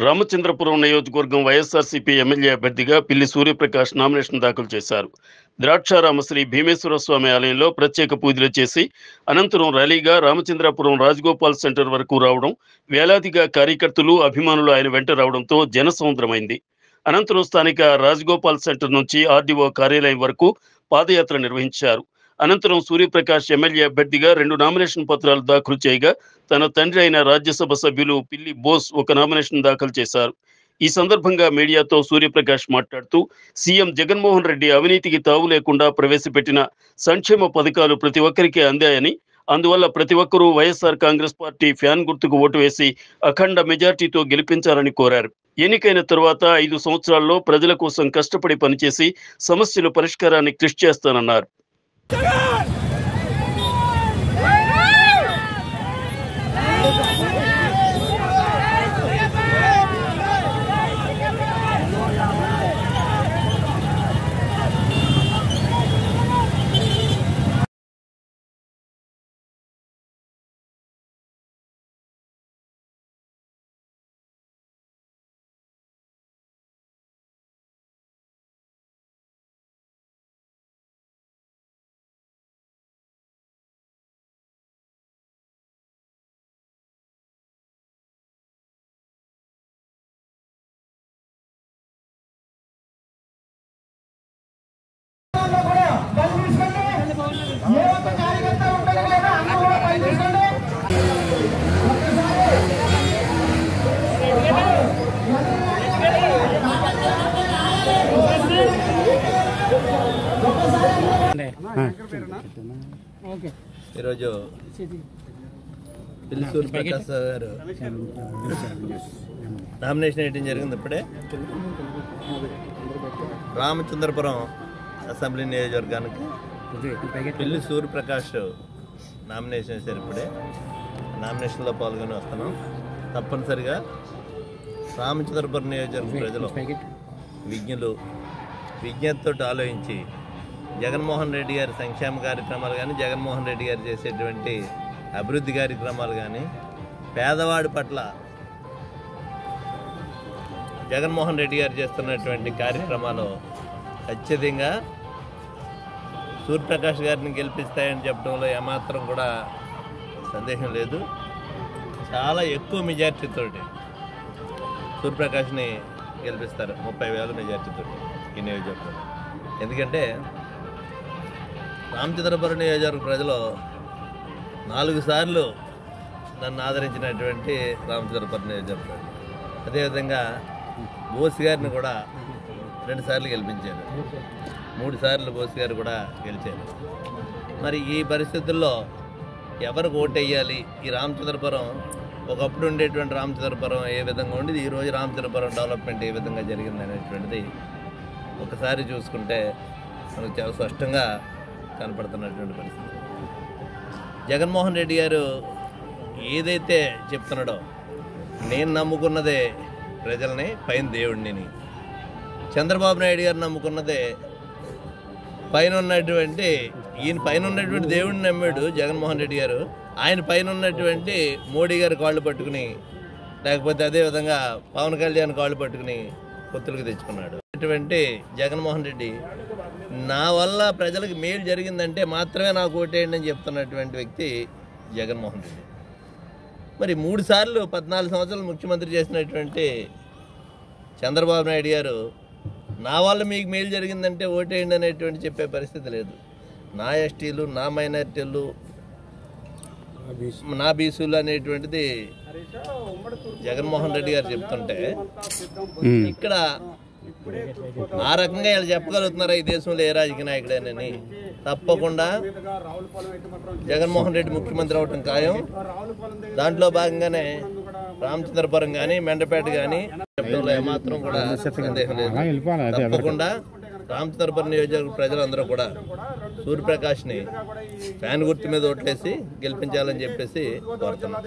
రామచంద్రపురం నియోజకవర్గం వైఎస్ఆర్సీపీ ఎమ్మెల్యే అభ్యర్థిగా పిల్లి సూర్యప్రకాష్ నామినేషన్ దాఖలు చేశారు. ద్రాక్షారామ శ్రీ భీమేశ్వర స్వామి ఆలయంలో ప్రత్యేక పూజలు చేసి అనంతరం ర్యాలీగా రామచంద్రపురం రాజగోపాల్ సెంటర్ వరకు రావడం, వేలాదిగా కార్యకర్తలు, అభిమానులు ఆయన వెంట రావడంతో జనసముద్రమైంది. అనంతరం స్థానిక రాజగోపాల్ సెంటర్ నుంచి ఆర్డీఓ కార్యాలయం వరకు పాదయాత్ర నిర్వహించారు. అనంతరం సూర్యప్రకాష్ ఎమ్మెల్యే అభ్యర్థిగా 2 నామినేషన్ పత్రాలు దాఖలు చేయగా తన తండ్రి అయిన రాజ్యసభ సభ్యులు పిల్లి బోస్ ఒక నామినేషన్ దాఖలు చేశారు. ఈ సందర్భంగా మీడియాతో సూర్యప్రకాష్ మాట్లాడుతూ సీఎం జగన్మోహన్ రెడ్డి అవినీతికి తావు లేకుండా ప్రవేశపెట్టిన సంక్షేమ పథకాలు ప్రతి ఒక్కరికి అందాయని, అందువల్ల ప్రతి ఒక్కరూ వైఎస్ఆర్ కాంగ్రెస్ పార్టీ ఫ్యాన్ గుర్తుకు ఓటు వేసి అఖండ మెజార్టీతో గెలిపించాలని కోరారు. ఎన్నికైన తరువాత 5 సంవత్సరాల్లో ప్రజల కోసం కష్టపడి పనిచేసి సమస్యల పరిష్కారానికి కృషి చేస్తానన్నారు. ఈరోజు పిల్లి సూర్యప్రకాష్ గారు నామినేషన్ వేయడం జరిగింది. ఇప్పుడే రామచంద్రపురం అసెంబ్లీ నియోజకవర్గానికి పిల్లి సూర్యప్రకాష్ నామినేషన్ వేశారు. ఇప్పుడే నామినేషన్లో పాల్గొని వస్తున్నాం. తప్పనిసరిగా రామచంద్రపురం నియోజకవర్గ ప్రజలు విజ్ఞులు విజ్ఞతతో ఆలోచించి జగన్మోహన్ రెడ్డి గారి సంక్షేమ కార్యక్రమాలు కానీ, జగన్మోహన్ రెడ్డి గారు చేసేటువంటి అభివృద్ధి కార్యక్రమాలు కానీ, పేదవాడి పట్ల జగన్మోహన్ రెడ్డి గారు చేస్తున్నటువంటి కార్యక్రమాలు ఖచ్చితంగా సూర్యప్రకాష్ గారిని గెలిపిస్తాయని చెప్పడంలో ఏమాత్రం కూడా సందేహం లేదు. చాలా ఎక్కువ మెజార్టీతో సూర్యప్రకాష్ని గెలిపిస్తారు, 30,000 మెజార్టీతో ఈ నియోజకవర్గం. ఎందుకంటే రామచంద్రపురం నియోజకవర్గ ప్రజలు 4 సార్లు నన్ను ఆదరించినటువంటి రామచంద్రపురం నియోజకవర్గం. అదేవిధంగా బోస్ గారిని కూడా 2 సార్లు గెలిపించారు, 3 సార్లు బోస్ గారు కూడా గెలిచారు. మరి ఈ పరిస్థితుల్లో ఎవరికి ఓటు వేయాలి? ఈ రామచంద్రపురం ఒకప్పుడు ఉండేటువంటి రామచంద్రపురం ఏ విధంగా ఉండేది, ఈరోజు రామచంద్రపురం డెవలప్మెంట్ ఏ విధంగా జరిగింది అనేటువంటిది ఒకసారి చూసుకుంటే మనకు చాలా స్పష్టంగా కనపడుతున్నటువంటి పరిస్థితి. జగన్మోహన్ రెడ్డి గారు ఏదైతే చెప్తున్నాడో, నేను నమ్ముకున్నదే ప్రజల్ని, పైన దేవుడిని. చంద్రబాబు నాయుడు గారు నమ్ముకున్నదే పైన ఉన్నటువంటి, ఈయన పైన ఉన్నటువంటి దేవుడిని నమ్మాడు జగన్మోహన్ రెడ్డి గారు. ఆయన పైన ఉన్నటువంటి మోడీ గారి కాళ్ళు పట్టుకుని, లేకపోతే అదేవిధంగా పవన్ కళ్యాణ్ కాళ్ళు పట్టుకుని పొత్తులకు తెచ్చుకున్నాడు. అటువంటి జగన్మోహన్ రెడ్డి నా వల్ల ప్రజలకు మేలు జరిగిందంటే మాత్రమే నాకు ఓటేయండి అని చెప్తున్నటువంటి వ్యక్తి జగన్మోహన్ రెడ్డి. మరి 3 సార్లు 14 సంవత్సరాలు ముఖ్యమంత్రి చేసినటువంటి చంద్రబాబు నాయుడు గారు నా వల్ల మీకు మేలు జరిగిందంటే ఓటేయండి అనేటువంటి చెప్పే పరిస్థితి లేదు. నా ఎస్టీలు, నా మైనారిటీలు, నా బీసీలు అనేటువంటిది జగన్మోహన్ రెడ్డి గారు చెప్తుంటే ఇక్కడ ఆ రకంగా వీళ్ళు చెప్పగలుగుతున్నారా ఈ దేశంలో ఏ రాజకీయ నాయకుడేనని? తప్పకుండా జగన్మోహన్ రెడ్డి ముఖ్యమంత్రి అవటం ఖాయం. దాంట్లో భాగంగానే రామచంద్రపురం కానీ, మెండపేట కానీ చెప్పడంలో ఏమాత్రం కూడా సందేహం లేదు. తప్పకుండా రామచంద్రపురం నియోజకవర్గ ప్రజలందరూ కూడా సూర్యప్రకాష్ని ఫ్యాన్ గుర్తు మీద ఓట్లేసి గెలిపించాలని చెప్పేసి కోరుతున్నాం.